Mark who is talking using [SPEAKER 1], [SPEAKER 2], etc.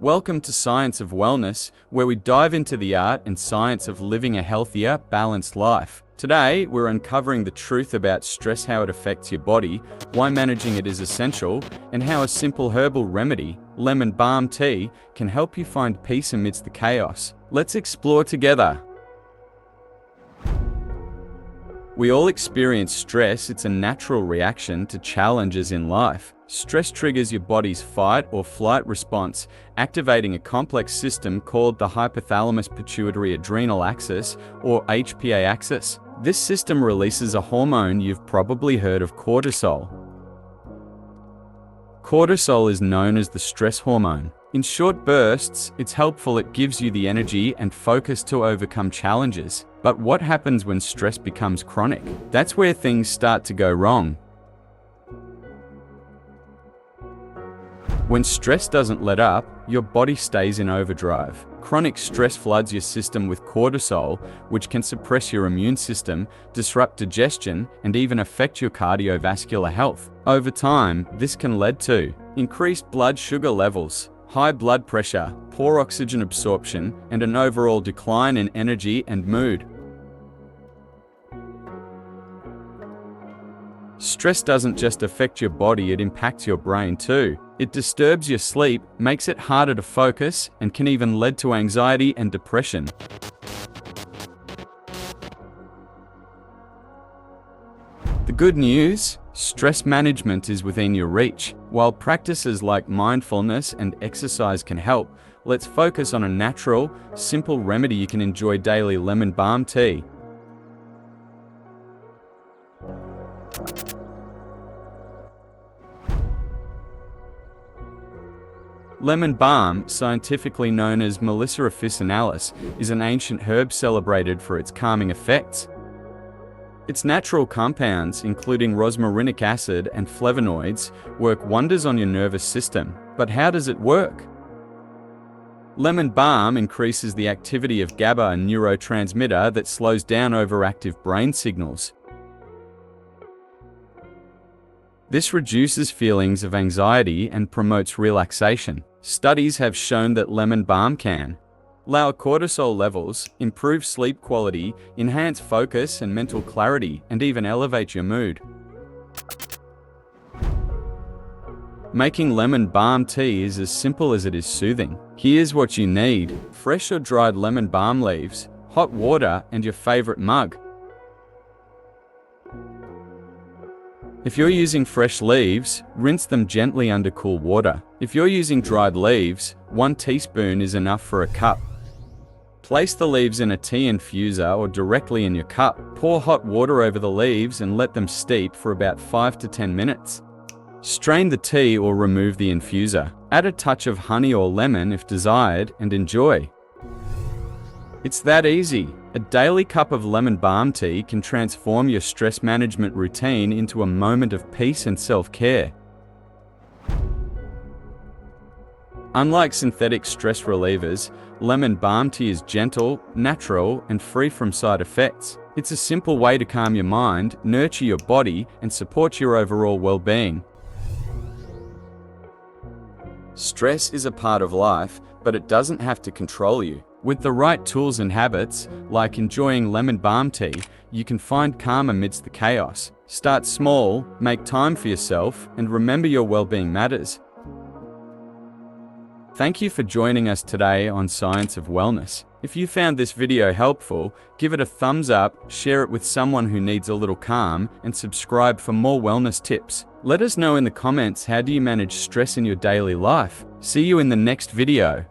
[SPEAKER 1] Welcome to Science of Wellness, where we dive into the art and science of living a healthier, balanced life. Today, we're uncovering the truth about stress, how it affects your body, why managing it is essential, and how a simple herbal remedy, lemon balm tea, can help you find peace amidst the chaos. Let's explore together. We all experience stress. It's a natural reaction to challenges in life. Stress triggers your body's fight or flight response, activating a complex system called the hypothalamus pituitary adrenal axis, or HPA axis. This system releases a hormone you've probably heard of: cortisol. Cortisol is known as the stress hormone. In short bursts, it's helpful. It gives you the energy and focus to overcome challenges. But what happens when stress becomes chronic? That's where things start to go wrong. When stress doesn't let up, your body stays in overdrive. Chronic stress floods your system with cortisol, which can suppress your immune system, disrupt digestion, and even affect your cardiovascular health. Over time, this can lead to increased blood sugar levels, high blood pressure, poor oxygen absorption, and an overall decline in energy and mood. Stress doesn't just affect your body, it impacts your brain too. It disturbs your sleep, makes it harder to focus, and can even lead to anxiety and depression. The good news? Stress management is within your reach. While practices like mindfulness and exercise can help, let's focus on a natural, simple remedy you can enjoy daily: lemon balm tea. Lemon balm, scientifically known as Melissa officinalis, is an ancient herb celebrated for its calming effects. Its natural compounds, including rosmarinic acid and flavonoids, work wonders on your nervous system. But how does it work? Lemon balm increases the activity of GABA, a neurotransmitter that slows down overactive brain signals. This reduces feelings of anxiety and promotes relaxation. Studies have shown that lemon balm can lower cortisol levels, improve sleep quality, enhance focus and mental clarity, and even elevate your mood. Making lemon balm tea is as simple as it is soothing. Here's what you need: fresh or dried lemon balm leaves, hot water, and your favorite mug. If you're using fresh leaves, rinse them gently under cool water. If you're using dried leaves, 1 teaspoon is enough for a cup. Place the leaves in a tea infuser or directly in your cup. Pour hot water over the leaves and let them steep for about 5 to 10 minutes. Strain the tea or remove the infuser. Add a touch of honey or lemon if desired, and enjoy. It's that easy. A daily cup of lemon balm tea can transform your stress management routine into a moment of peace and self-care. Unlike synthetic stress relievers, lemon balm tea is gentle, natural, and free from side effects. It's a simple way to calm your mind, nurture your body, and support your overall well-being. Stress is a part of life, but it doesn't have to control you. With the right tools and habits, like enjoying lemon balm tea, you can find calm amidst the chaos. Start small, make time for yourself, and remember your well-being matters. Thank you for joining us today on Science of Wellness. If you found this video helpful, give it a thumbs up, share it with someone who needs a little calm, and subscribe for more wellness tips. Let us know in the comments, how do you manage stress in your daily life? See you in the next video.